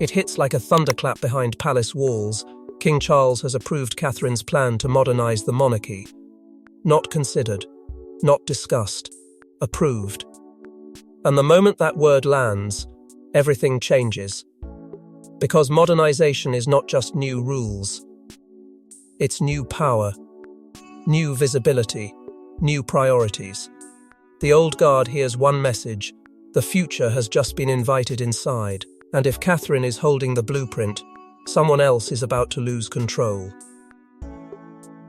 It hits like a thunderclap behind palace walls. King Charles has approved Catherine's plan to modernize the monarchy. Not considered, not discussed, approved. And the moment that word lands, everything changes. Because modernization is not just new rules. It's new power, new visibility, new priorities. The old guard hears one message: the future has just been invited inside, and if Catherine is holding the blueprint, someone else is about to lose control.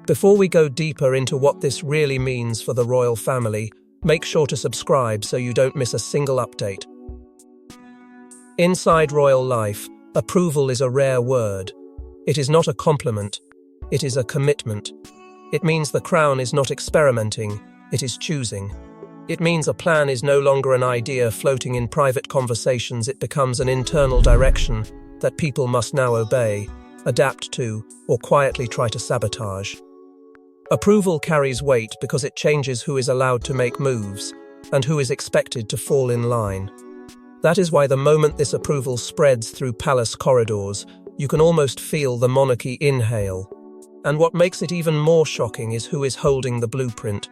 Before we go deeper into what this really means for the royal family, make sure to subscribe so you don't miss a single update. Inside royal life, approval is a rare word. It is not a compliment, it is a commitment. It means the crown is not experimenting, it is choosing. It means a plan is no longer an idea floating in private conversations, it becomes an internal direction that people must now obey, adapt to, or quietly try to sabotage. Approval carries weight because it changes who is allowed to make moves and who is expected to fall in line. That is why the moment this approval spreads through palace corridors, you can almost feel the monarchy inhale. And what makes it even more shocking is who is holding the blueprint.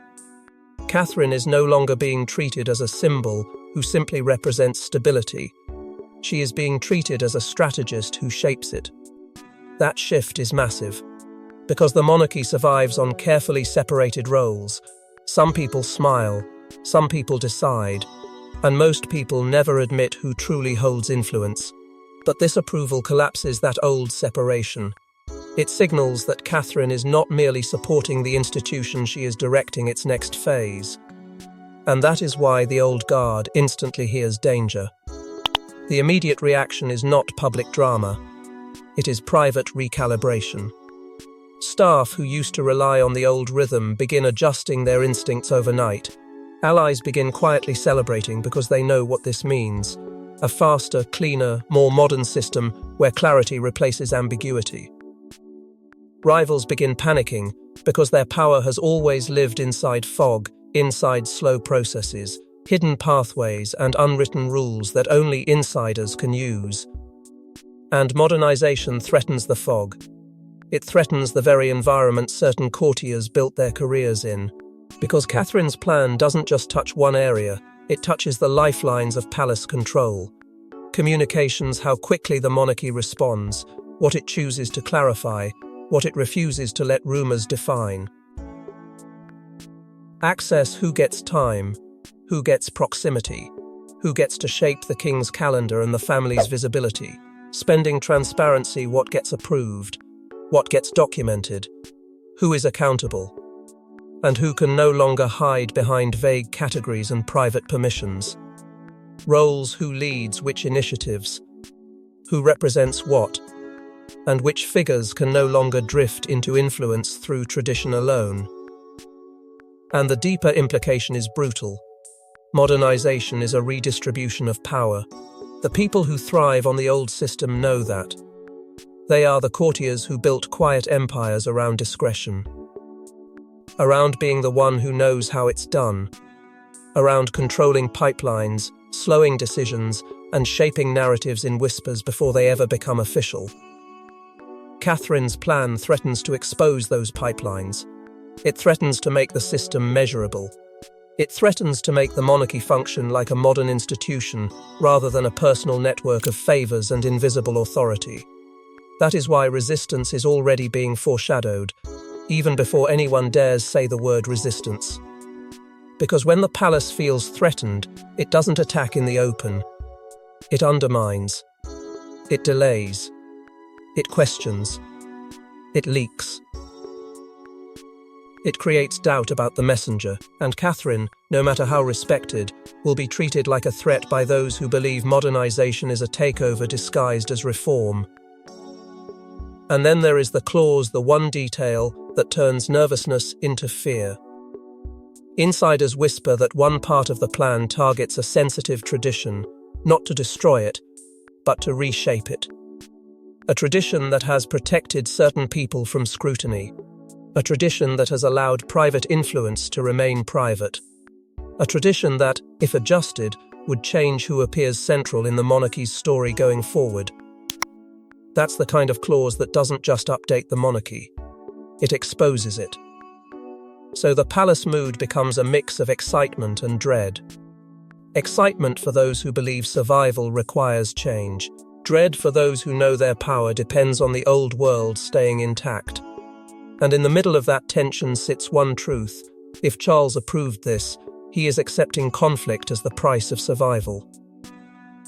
Catherine is no longer being treated as a symbol who simply represents stability. She is being treated as a strategist who shapes it. That shift is massive, because the monarchy survives on carefully separated roles. Some people smile, some people decide, and most people never admit who truly holds influence. But this approval collapses that old separation. It signals that Catherine is not merely supporting the institution, she is directing its next phase. And that is why the old guard instantly hears danger. The immediate reaction is not public drama. It is private recalibration. Staff who used to rely on the old rhythm begin adjusting their instincts overnight. Allies begin quietly celebrating because they know what this means. A faster, cleaner, more modern system where clarity replaces ambiguity. Rivals begin panicking because their power has always lived inside fog, inside slow processes, hidden pathways and unwritten rules that only insiders can use. And modernization threatens the fog. It threatens the very environment certain courtiers built their careers in. Because Catherine's plan doesn't just touch one area, it touches the lifelines of palace control. Communications, how quickly the monarchy responds, what it chooses to clarify, what it refuses to let rumors define. Access, who gets time, who gets proximity, who gets to shape the king's calendar and the family's visibility. Spending, transparency, what gets approved, what gets documented, who is accountable, and who can no longer hide behind vague categories and private permissions. Roles, who leads which initiatives, who represents what, and which figures can no longer drift into influence through tradition alone. And the deeper implication is brutal. Modernization is a redistribution of power. The people who thrive on the old system know that. They are the courtiers who built quiet empires around discretion, around being the one who knows how it's done, around controlling pipelines, slowing decisions, and shaping narratives in whispers before they ever become official. Catherine's plan threatens to expose those pipelines. It threatens to make the system measurable. It threatens to make the monarchy function like a modern institution rather than a personal network of favors and invisible authority. That is why resistance is already being foreshadowed, even before anyone dares say the word resistance. Because when the palace feels threatened, it doesn't attack in the open. It undermines. It delays. It questions. It leaks. It creates doubt about the messenger, and Catherine, no matter how respected, will be treated like a threat by those who believe modernization is a takeover disguised as reform. And then there is the clause, the one detail that turns nervousness into fear. Insiders whisper that one part of the plan targets a sensitive tradition, not to destroy it, but to reshape it. A tradition that has protected certain people from scrutiny. A tradition that has allowed private influence to remain private. A tradition that, if adjusted, would change who appears central in the monarchy's story going forward. That's the kind of clause that doesn't just update the monarchy, it exposes it. So the palace mood becomes a mix of excitement and dread. Excitement for those who believe survival requires change. Dread for those who know their power depends on the old world staying intact. And in the middle of that tension sits one truth. If Charles approved this, he is accepting conflict as the price of survival.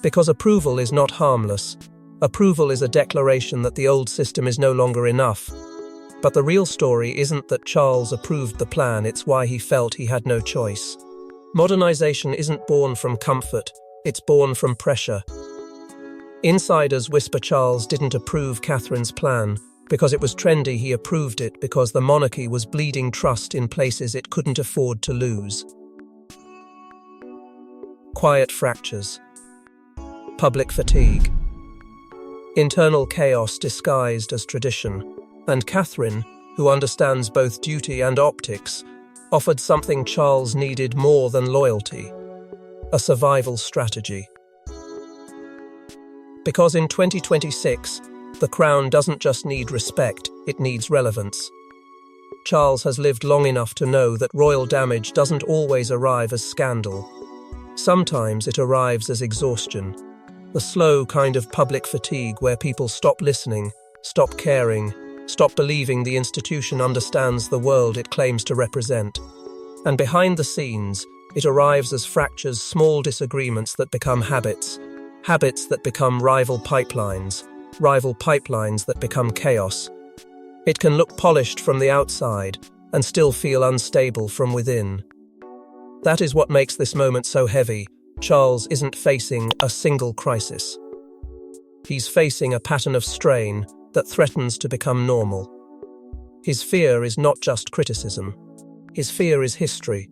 Because approval is not harmless. Approval is a declaration that the old system is no longer enough. But the real story isn't that Charles approved the plan, it's why he felt he had no choice. Modernization isn't born from comfort, it's born from pressure. Insiders whisper Charles didn't approve Catherine's plan. Because it was trendy, he approved it because the monarchy was bleeding trust in places it couldn't afford to lose. Quiet fractures. Public fatigue. Internal chaos disguised as tradition. And Catherine, who understands both duty and optics, offered something Charles needed more than loyalty: a survival strategy. Because in 2026, the crown doesn't just need respect, it needs relevance. Charles has lived long enough to know that royal damage doesn't always arrive as scandal. Sometimes it arrives as exhaustion, the slow kind of public fatigue where people stop listening, stop caring, stop believing the institution understands the world it claims to represent. And behind the scenes, it arrives as fractures, small disagreements that become habits, habits that become rival pipelines that become chaos. It can look polished from the outside and still feel unstable from within. That is what makes this moment so heavy. Charles isn't facing a single crisis. He's facing a pattern of strain that threatens to become normal. His fear is not just criticism. His fear is history.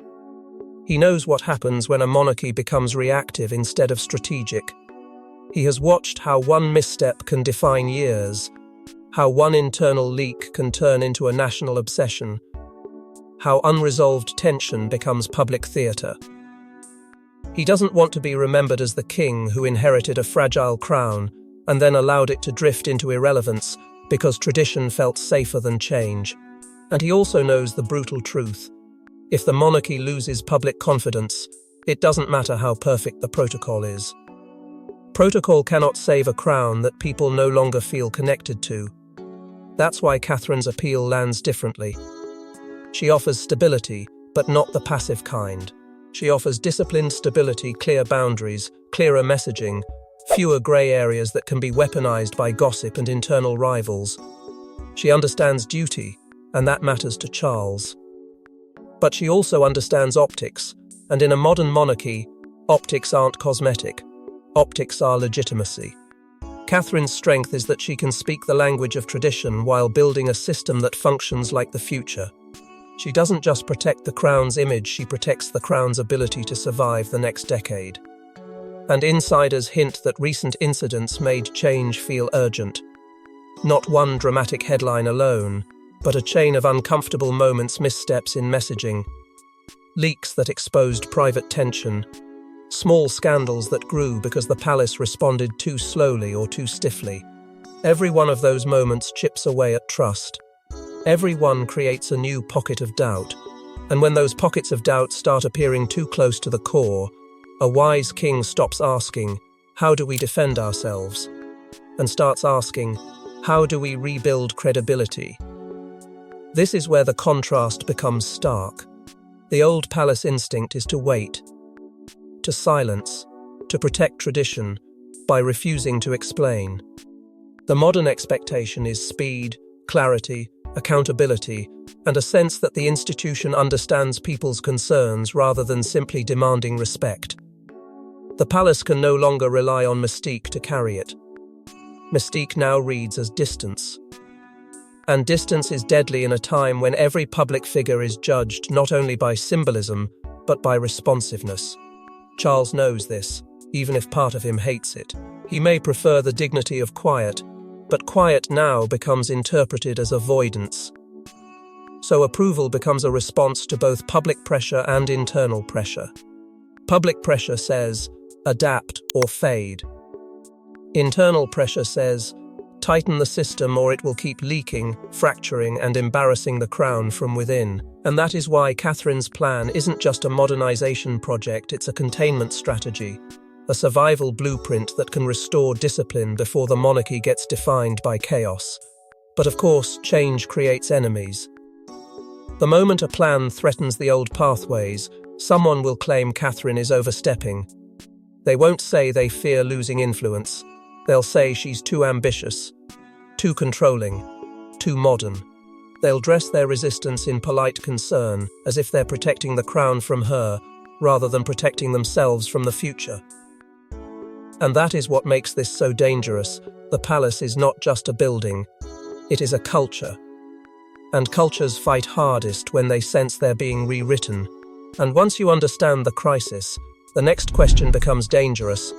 He knows what happens when a monarchy becomes reactive instead of strategic. He has watched how one misstep can define years, how one internal leak can turn into a national obsession, how unresolved tension becomes public theatre. He doesn't want to be remembered as the king who inherited a fragile crown and then allowed it to drift into irrelevance because tradition felt safer than change. And he also knows the brutal truth. If the monarchy loses public confidence, it doesn't matter how perfect the protocol is. Protocol cannot save a crown that people no longer feel connected to. That's why Catherine's appeal lands differently. She offers stability, but not the passive kind. She offers disciplined stability, clear boundaries, clearer messaging, fewer grey areas that can be weaponized by gossip and internal rivals. She understands duty, and that matters to Charles. But she also understands optics, and in a modern monarchy, optics aren't cosmetic. Optics are legitimacy. Catherine's strength is that she can speak the language of tradition while building a system that functions like the future. She doesn't just protect the crown's image, she protects the crown's ability to survive the next decade. And insiders hint that recent incidents made change feel urgent. Not one dramatic headline alone, but a chain of uncomfortable moments, missteps in messaging, leaks that exposed private tension, small scandals that grew because the palace responded too slowly or too stiffly. Every one of those moments chips away at trust. Every one creates a new pocket of doubt. And when those pockets of doubt start appearing too close to the core, a wise king stops asking, "How do we defend ourselves?" and starts asking, "How do we rebuild credibility?" This is where the contrast becomes stark. The old palace instinct is to wait, to silence, to protect tradition by refusing to explain. The modern expectation is speed, clarity, accountability, and a sense that the institution understands people's concerns rather than simply demanding respect. The palace can no longer rely on mystique to carry it. Mystique now reads as distance. And distance is deadly in a time when every public figure is judged not only by symbolism, but by responsiveness. Charles knows this, even if part of him hates it. He may prefer the dignity of quiet, but quiet now becomes interpreted as avoidance. So approval becomes a response to both public pressure and internal pressure. Public pressure says, adapt or fade. Internal pressure says, Tighten the system or it will keep leaking, fracturing, and embarrassing the crown from within. And that is why Catherine's plan isn't just a modernization project, it's a containment strategy, a survival blueprint that can restore discipline before the monarchy gets defined by chaos. But of course, change creates enemies. The moment a plan threatens the old pathways, someone will claim Catherine is overstepping. They won't say they fear losing influence. They'll say she's too ambitious, too controlling, too modern. They'll dress their resistance in polite concern, as if they're protecting the crown from her, rather than protecting themselves from the future. And that is what makes this so dangerous. The palace is not just a building, it is a culture. And cultures fight hardest when they sense they're being rewritten. And once you understand the crisis, the next question becomes dangerous.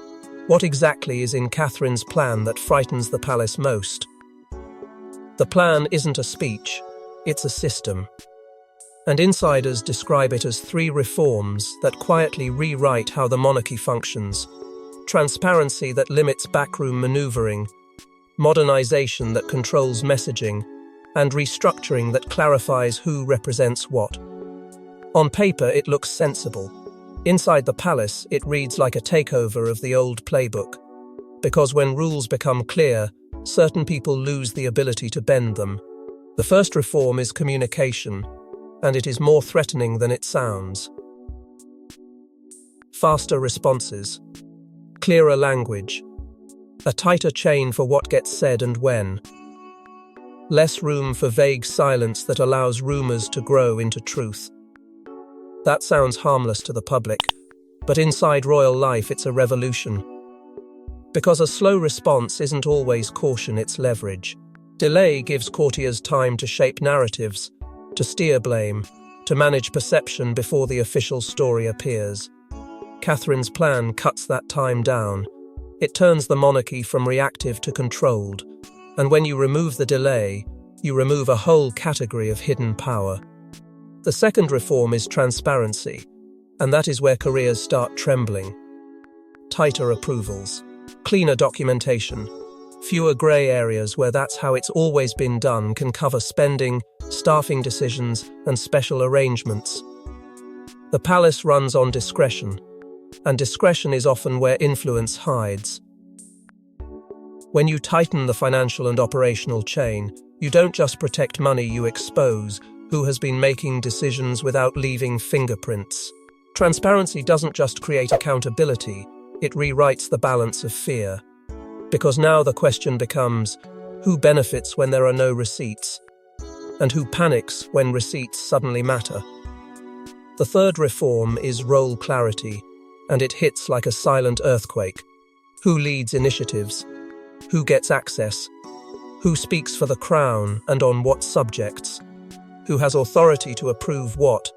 What exactly is in Catherine's plan that frightens the palace most? The plan isn't a speech, it's a system. And insiders describe it as 3 reforms that quietly rewrite how the monarchy functions. Transparency that limits backroom maneuvering, modernization that controls messaging, and restructuring that clarifies who represents what. On paper, it looks sensible. Inside the palace, it reads like a takeover of the old playbook. Because when rules become clear, certain people lose the ability to bend them. The first reform is communication, and it is more threatening than it sounds. Faster responses, clearer language, a tighter chain for what gets said and when. Less room for vague silence that allows rumors to grow into truth. That sounds harmless to the public, but inside royal life it's a revolution. Because a slow response isn't always caution, it's leverage. Delay gives courtiers time to shape narratives, to steer blame, to manage perception before the official story appears. Catherine's plan cuts that time down. It turns the monarchy from reactive to controlled. And when you remove the delay, you remove a whole category of hidden power. The second reform is transparency, and that is where careers start trembling. Tighter approvals, cleaner documentation, fewer grey areas where that's how it's always been done can cover spending, staffing decisions, and special arrangements. The palace runs on discretion, and discretion is often where influence hides. When you tighten the financial and operational chain, you don't just protect money, you expose who has been making decisions without leaving fingerprints. Transparency doesn't just create accountability, it rewrites the balance of fear. Because now the question becomes, who benefits when there are no receipts? And who panics when receipts suddenly matter? The third reform is role clarity, and it hits like a silent earthquake. Who leads initiatives? Who gets access? Who speaks for the crown and on what subjects? Who has authority to approve what?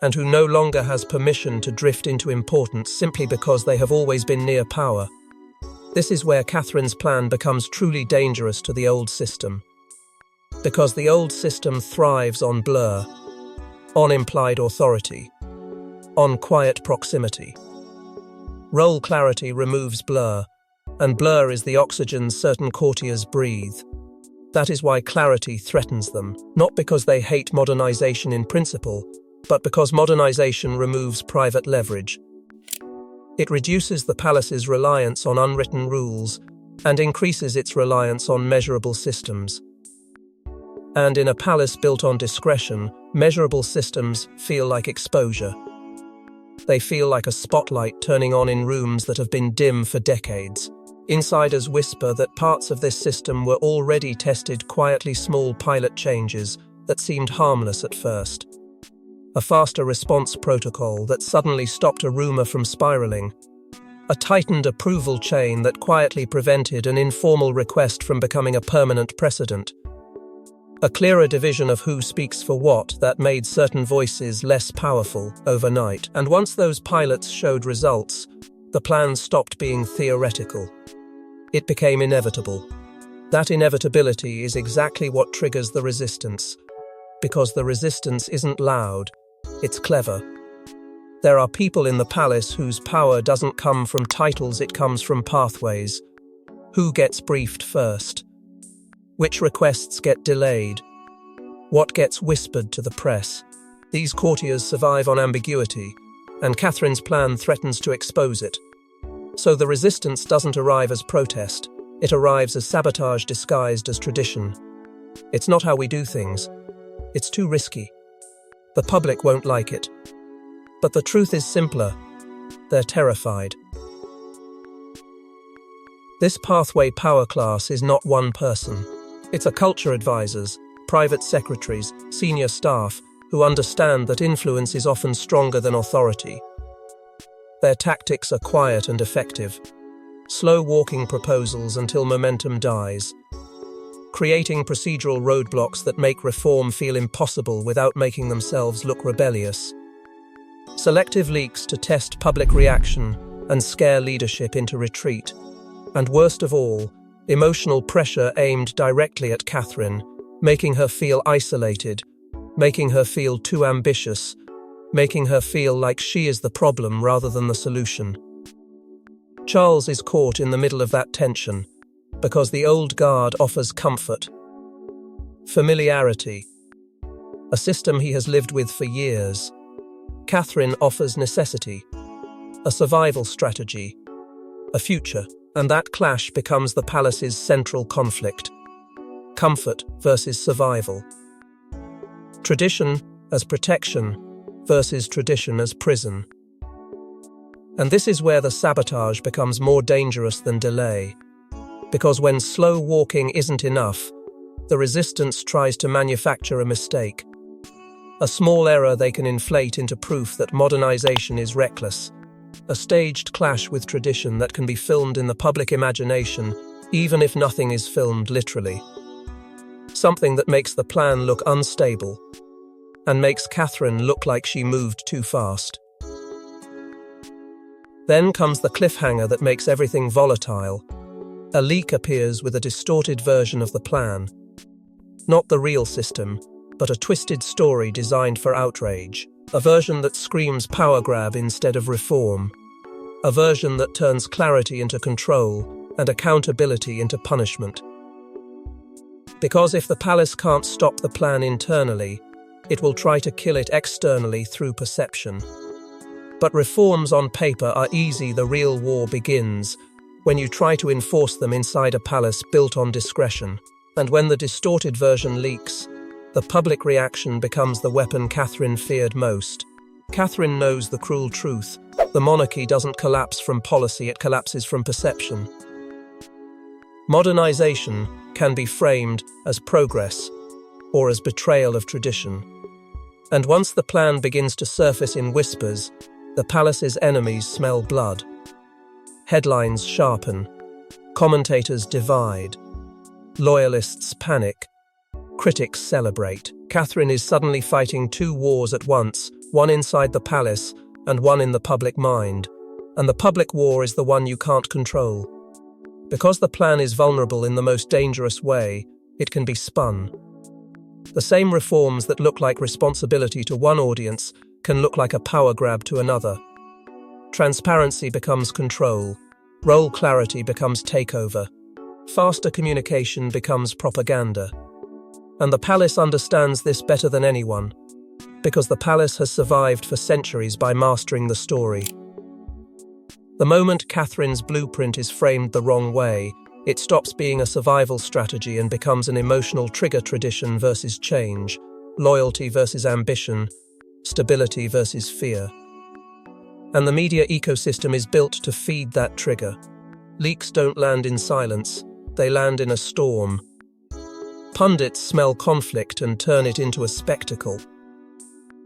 And who no longer has permission to drift into importance simply because they have always been near power. This is where Catherine's plan becomes truly dangerous to the old system. Because the old system thrives on blur, on implied authority, on quiet proximity. Role clarity removes blur, and blur is the oxygen certain courtiers breathe. That is why clarity threatens them, not because they hate modernization in principle, but because modernization removes private leverage. It reduces the palace's reliance on unwritten rules and increases its reliance on measurable systems. And in a palace built on discretion, measurable systems feel like exposure. They feel like a spotlight turning on in rooms that have been dim for decades. Insiders whisper that parts of this system were already tested, quietly small pilot changes that seemed harmless at first. A faster response protocol that suddenly stopped a rumor from spiraling. A tightened approval chain that quietly prevented an informal request from becoming a permanent precedent. A clearer division of who speaks for what that made certain voices less powerful overnight. And once those pilots showed results, the plan stopped being theoretical. It became inevitable. That inevitability is exactly what triggers the resistance. Because the resistance isn't loud, it's clever. There are people in the palace whose power doesn't come from titles, it comes from pathways. Who gets briefed first? Which requests get delayed? What gets whispered to the press? These courtiers survive on ambiguity, and Catherine's plan threatens to expose it. So the resistance doesn't arrive as protest, it arrives as sabotage disguised as tradition. It's not how we do things. It's too risky. The public won't like it. But the truth is simpler. They're terrified. This pathway power class is not one person. It's a culture advisors, private secretaries, senior staff who understand that influence is often stronger than authority. Their tactics are quiet and effective. Slow-walking proposals until momentum dies. Creating procedural roadblocks that make reform feel impossible without making themselves look rebellious. Selective leaks to test public reaction and scare leadership into retreat. And worst of all, emotional pressure aimed directly at Catherine, making her feel isolated, making her feel too ambitious, making her feel like she is the problem rather than the solution. Charles is caught in the middle of that tension, because the old guard offers comfort, familiarity, a system he has lived with for years. Catherine offers necessity, a survival strategy, a future, and that clash becomes the palace's central conflict. Comfort versus survival. Tradition as protection versus tradition as prison. And this is where the sabotage becomes more dangerous than delay. Because when slow walking isn't enough, the resistance tries to manufacture a mistake. A small error they can inflate into proof that modernization is reckless. A staged clash with tradition that can be filmed in the public imagination, even if nothing is filmed literally. Something that makes the plan look unstable, and makes Catherine look like she moved too fast. Then comes the cliffhanger that makes everything volatile. A leak appears with a distorted version of the plan. Not the real system, but a twisted story designed for outrage. A version that screams power grab instead of reform. A version that turns clarity into control and accountability into punishment. Because if the palace can't stop the plan internally, it will try to kill it externally through perception. But reforms on paper are easy, the real war begins when you try to enforce them inside a palace built on discretion. And when the distorted version leaks, the public reaction becomes the weapon Catherine feared most. Catherine knows the cruel truth. The monarchy doesn't collapse from policy, it collapses from perception. Modernization can be framed as progress or as betrayal of tradition. And once the plan begins to surface in whispers, the palace's enemies smell blood. Headlines sharpen. Commentators divide. Loyalists panic. Critics celebrate. Catherine is suddenly fighting two wars at once, one inside the palace and one in the public mind. And the public war is the one you can't control. Because the plan is vulnerable in the most dangerous way, it can be spun. The same reforms that look like responsibility to one audience can look like a power grab to another. Transparency becomes control. Role clarity becomes takeover. Faster communication becomes propaganda. And the palace understands this better than anyone, because the palace has survived for centuries by mastering the story. The moment Catherine's blueprint is framed the wrong way, it stops being a survival strategy and becomes an emotional trigger. Tradition versus change, loyalty versus ambition, stability versus fear. And the media ecosystem is built to feed that trigger. Leaks don't land in silence, they land in a storm. Pundits smell conflict and turn it into a spectacle.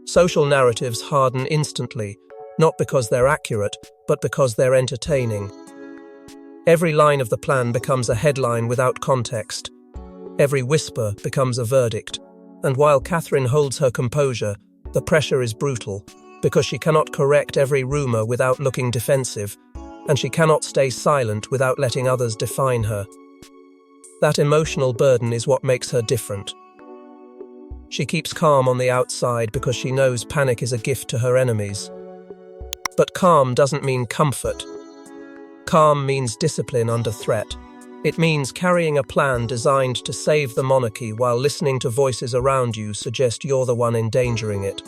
Social narratives harden instantly, not because they're accurate, but because they're entertaining. Every line of the plan becomes a headline without context. Every whisper becomes a verdict. And while Catherine holds her composure, the pressure is brutal, because she cannot correct every rumor without looking defensive, and she cannot stay silent without letting others define her. That emotional burden is what makes her different. She keeps calm on the outside because she knows panic is a gift to her enemies. But calm doesn't mean comfort. Calm means discipline under threat. It means carrying a plan designed to save the monarchy while listening to voices around you suggest you're the one endangering it.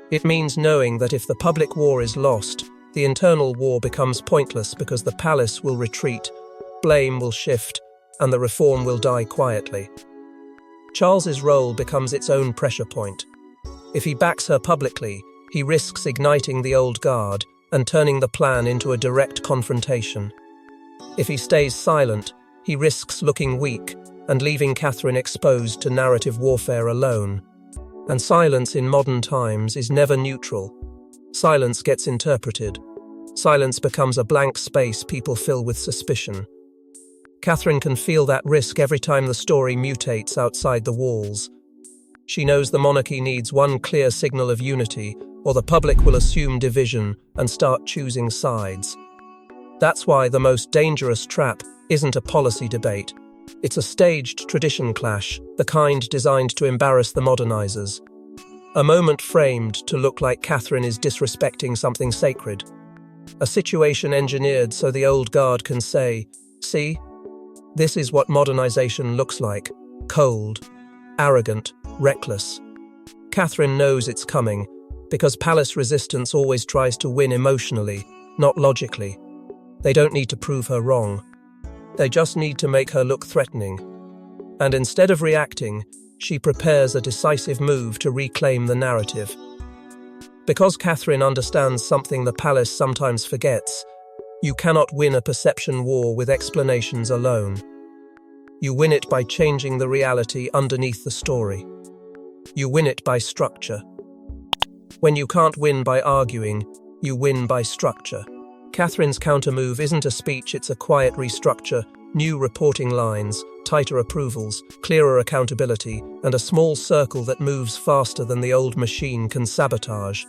It means knowing that if the public war is lost, the internal war becomes pointless because the palace will retreat, blame will shift, and the reform will die quietly. Charles's role becomes its own pressure point. If he backs her publicly, he risks igniting the old guard and turning the plan into a direct confrontation. If he stays silent, he risks looking weak and leaving Catherine exposed to narrative warfare alone. And silence in modern times is never neutral. Silence gets interpreted. Silence becomes a blank space people fill with suspicion. Catherine can feel that risk every time the story mutates outside the walls. She knows the monarchy needs one clear signal of unity, or the public will assume division and start choosing sides. That's why the most dangerous trap isn't a policy debate. It's a staged tradition clash, the kind designed to embarrass the modernizers. A moment framed to look like Catherine is disrespecting something sacred. A situation engineered so the old guard can say, "See? This is what modernization looks like. Cold, arrogant, reckless." Catherine knows it's coming, because palace resistance always tries to win emotionally, not logically. They don't need to prove her wrong. They just need to make her look threatening. And instead of reacting, she prepares a decisive move to reclaim the narrative. Because Catherine understands something the palace sometimes forgets, you cannot win a perception war with explanations alone. You win it by changing the reality underneath the story. You win it by structure. When you can't win by arguing, you win by structure. Catherine's countermove isn't a speech, it's a quiet restructure, new reporting lines, tighter approvals, clearer accountability, and a small circle that moves faster than the old machine can sabotage.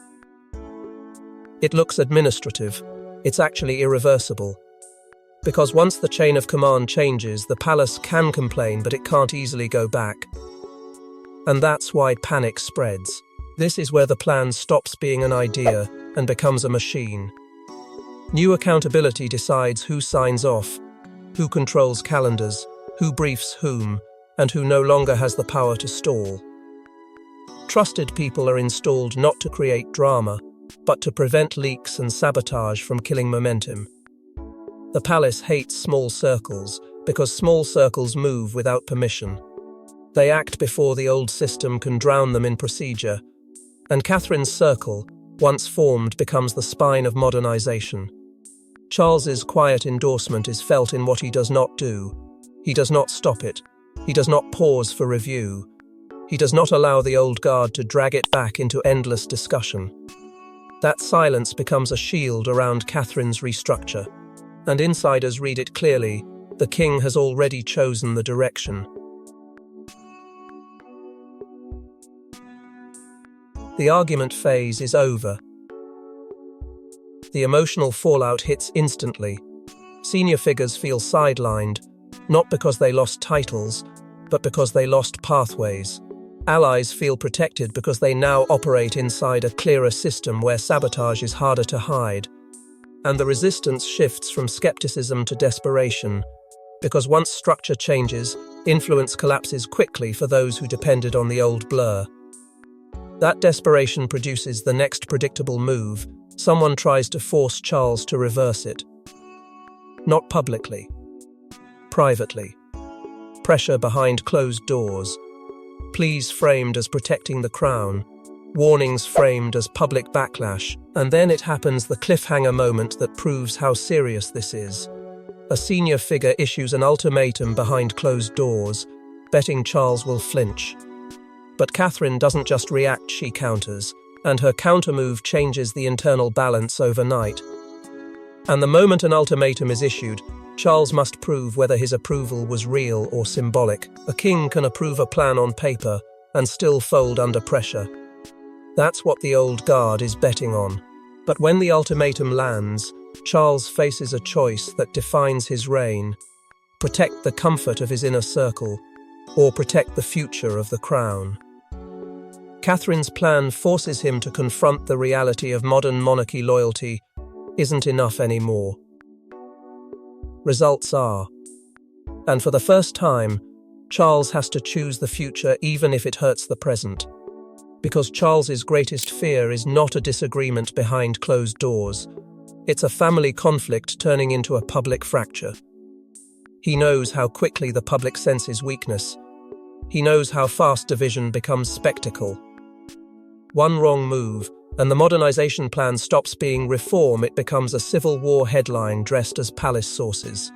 It looks administrative. It's actually irreversible. Because once the chain of command changes, the palace can complain, but it can't easily go back. And that's why panic spreads. This is where the plan stops being an idea and becomes a machine. New accountability decides who signs off, who controls calendars, who briefs whom, and who no longer has the power to stall. Trusted people are installed not to create drama, but to prevent leaks and sabotage from killing momentum. The palace hates small circles because small circles move without permission. They act before the old system can drown them in procedure, and Catherine's circle, once formed, becomes the spine of modernization. Charles's quiet endorsement is felt in what he does not do. He does not stop it. He does not pause for review. He does not allow the old guard to drag it back into endless discussion. That silence becomes a shield around Catherine's restructure, and insiders read it clearly: the king has already chosen the direction. The argument phase is over. The emotional fallout hits instantly. Senior figures feel sidelined, not because they lost titles, but because they lost pathways. Allies feel protected because they now operate inside a clearer system where sabotage is harder to hide. And the resistance shifts from skepticism to desperation, because once structure changes, influence collapses quickly for those who depended on the old blur. That desperation produces the next predictable move. Someone tries to force Charles to reverse it. Not publicly. Privately. Pressure behind closed doors. Pleas framed as protecting the crown. Warnings framed as public backlash. And then it happens, the cliffhanger moment that proves how serious this is. A senior figure issues an ultimatum behind closed doors, betting Charles will flinch. But Catherine doesn't just react, she counters, and her countermove changes the internal balance overnight. And the moment an ultimatum is issued, Charles must prove whether his approval was real or symbolic. A king can approve a plan on paper and still fold under pressure. That's what the old guard is betting on. But when the ultimatum lands, Charles faces a choice that defines his reign: protect the comfort of his inner circle, or protect the future of the crown. Catherine's plan forces him to confront the reality of modern monarchy. Loyalty isn't enough anymore. Results are And for the first time, Charles has to choose the future even if it hurts the present. Because Charles's greatest fear is not a disagreement behind closed doors. It's a family conflict turning into a public fracture. He knows how quickly the public senses weakness. He knows how fast division becomes spectacle. One wrong move, and the modernization plan stops being reform, it becomes a civil war headline dressed as palace sources.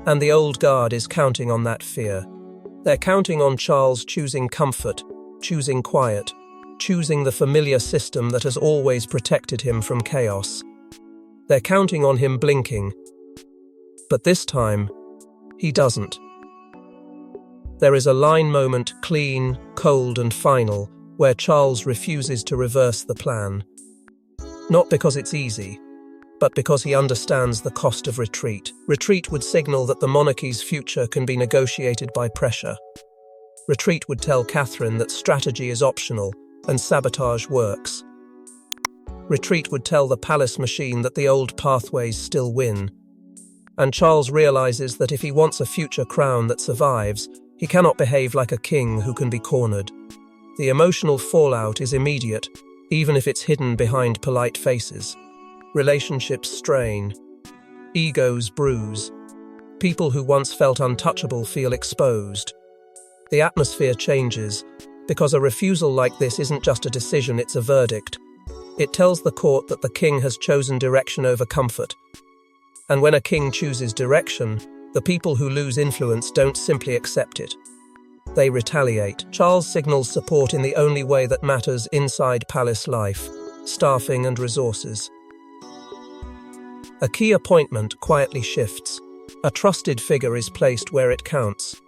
And the old guard is counting on that fear. They're counting on Charles choosing comfort, choosing quiet, choosing the familiar system that has always protected him from chaos. They're counting on him blinking. But this time, he doesn't. There is a line moment, clean, cold and final, where Charles refuses to reverse the plan. Not because it's easy, but because he understands the cost of retreat. Retreat would signal that the monarchy's future can be negotiated by pressure. Retreat would tell Catherine that strategy is optional and sabotage works. Retreat would tell the palace machine that the old pathways still win. And Charles realizes that if he wants a future crown that survives, he cannot behave like a king who can be cornered. The emotional fallout is immediate, even if it's hidden behind polite faces. Relationships strain. Egos bruise. People who once felt untouchable feel exposed. The atmosphere changes, because a refusal like this isn't just a decision, it's a verdict. It tells the court that the king has chosen direction over comfort. And when a king chooses direction, the people who lose influence don't simply accept it. They retaliate. Charles signals support in the only way that matters inside palace life: staffing and resources. A key appointment quietly shifts. A trusted figure is placed where it counts.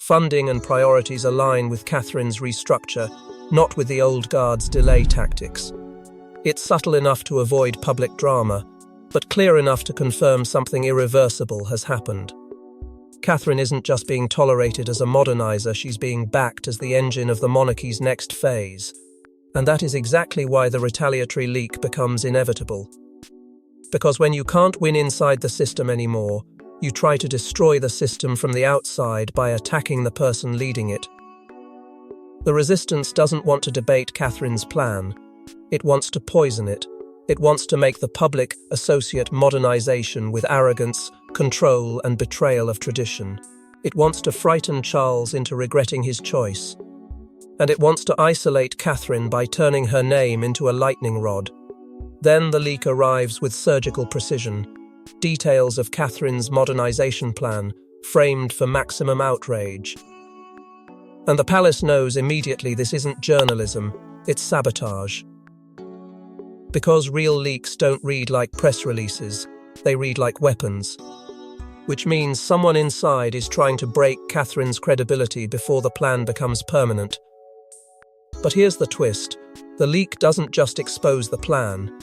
Funding and priorities align with Catherine's restructure, not with the old guard's delay tactics. It's subtle enough to avoid public drama, but clear enough to confirm something irreversible has happened. Catherine isn't just being tolerated as a modernizer, she's being backed as the engine of the monarchy's next phase. And that is exactly why the retaliatory leak becomes inevitable. Because when you can't win inside the system anymore, you try to destroy the system from the outside by attacking the person leading it. The resistance doesn't want to debate Catherine's plan. It wants to poison it. It wants to make the public associate modernization with arrogance, control, and betrayal of tradition. It wants to frighten Charles into regretting his choice. And it wants to isolate Catherine by turning her name into a lightning rod. Then the leak arrives with surgical precision. Details of Catherine's modernization plan, framed for maximum outrage. And the palace knows immediately this isn't journalism, it's sabotage. Because real leaks don't read like press releases, they read like weapons. Which means someone inside is trying to break Catherine's credibility before the plan becomes permanent. But here's the twist. The leak doesn't just expose the plan,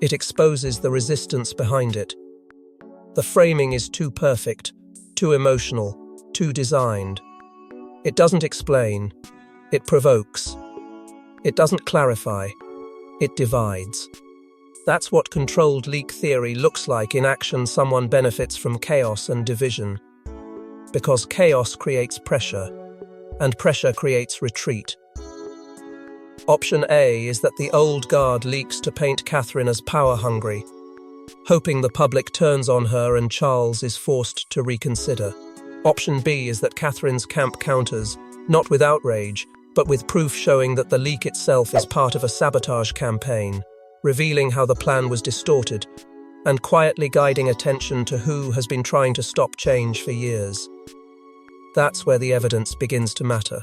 it exposes the resistance behind it. The framing is too perfect, too emotional, too designed. It doesn't explain, it provokes. It doesn't clarify, it divides. That's what controlled leak theory looks like in action. Someone benefits from chaos and division. Because chaos creates pressure, and pressure creates retreat. Option A is that the old guard leaks to paint Catherine as power-hungry, hoping the public turns on her and Charles is forced to reconsider. Option B is that Catherine's camp counters, not with outrage, but with proof showing that the leak itself is part of a sabotage campaign, revealing how the plan was distorted, and quietly guiding attention to who has been trying to stop change for years. That's where the evidence begins to matter.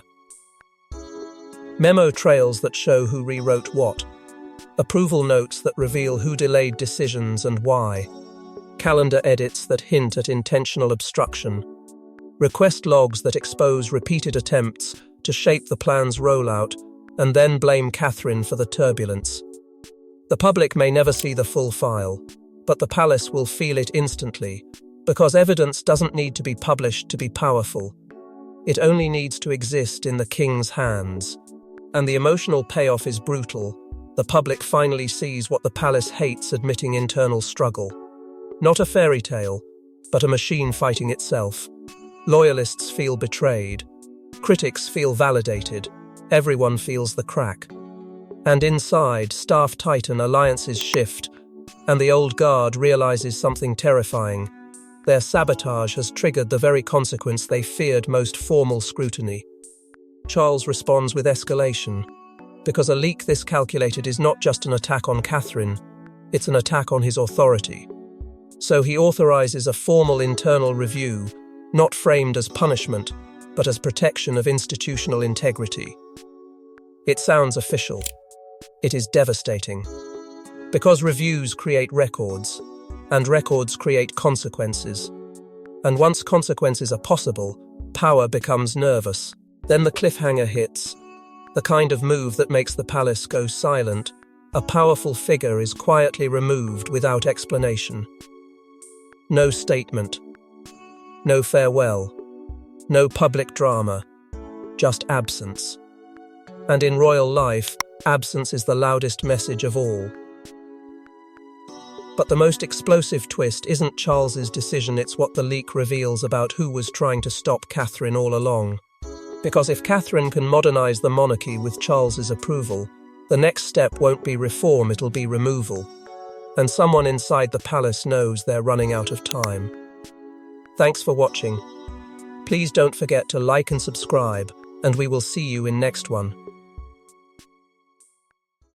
Memo trails that show who rewrote what. Approval notes that reveal who delayed decisions and why. Calendar edits that hint at intentional obstruction. Request logs that expose repeated attempts to shape the plan's rollout and then blame Catherine for the turbulence. The public may never see the full file, but the palace will feel it instantly, because evidence doesn't need to be published to be powerful. It only needs to exist in the king's hands. And the emotional payoff is brutal. The public finally sees what the palace hates: admitting internal struggle. Not a fairy tale, but a machine fighting itself. Loyalists feel betrayed. Critics feel validated. Everyone feels the crack. And inside, staff tighten, alliances shift, and the old guard realizes something terrifying. Their sabotage has triggered the very consequence they feared most: formal scrutiny. Charles responds with escalation, because a leak this calculated is not just an attack on Catherine, it's an attack on his authority. So he authorizes a formal internal review, not framed as punishment, but as protection of institutional integrity. It sounds official. It is devastating. Because reviews create records, and records create consequences. And once consequences are possible, power becomes nervous. Then the cliffhanger hits, the kind of move that makes the palace go silent. A powerful figure is quietly removed without explanation. No statement, no farewell, no public drama, just absence. And in royal life, absence is the loudest message of all. But the most explosive twist isn't Charles's decision, it's what the leak reveals about who was trying to stop Catherine all along. Because if Catherine can modernize the monarchy with Charles's approval, the next step won't be reform, it'll be removal. And someone inside the palace knows they're running out of time. Thanks for watching. Please don't forget to like and subscribe, and we will see you in next one.